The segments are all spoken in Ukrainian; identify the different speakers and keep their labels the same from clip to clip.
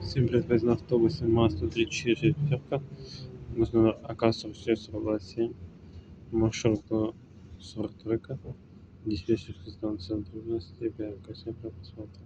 Speaker 1: Всем привет, на автобусе МАЗ-134, нужно АК-44-47, маршрутка 43, диспетчерский станция трудности, БМК, всем посмотрим.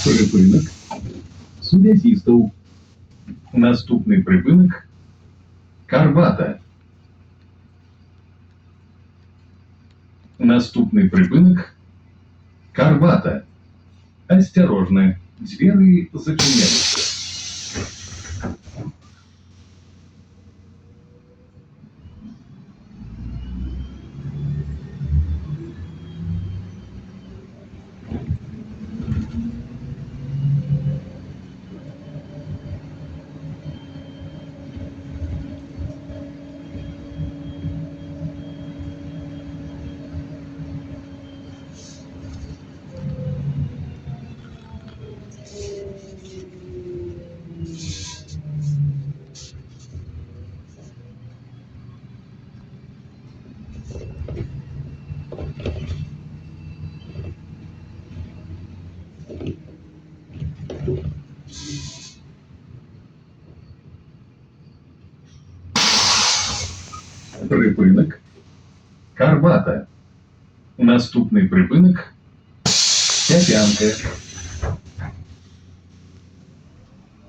Speaker 2: Припинок суддівств. Наступний припинок Карбата. Наступний припинок Карбата. Осторожно, двери зачиняються. Припинок Карбата. Наступний припинок Степянка.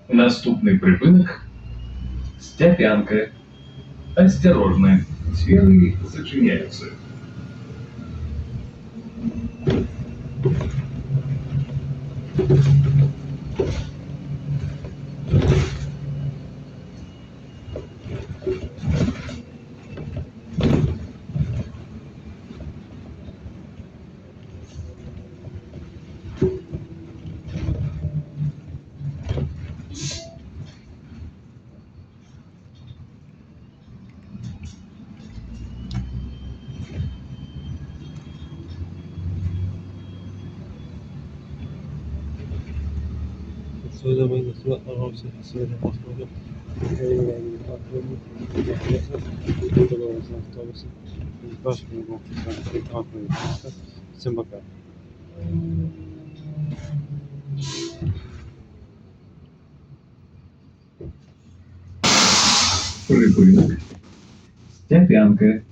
Speaker 2: Наступний припинок Степянка. Осторожно, двери зачиняются.
Speaker 1: Отсюда мы отправимся, сегодня посмотрим, на автобусе. Всем пока.
Speaker 2: Припинок Степянка.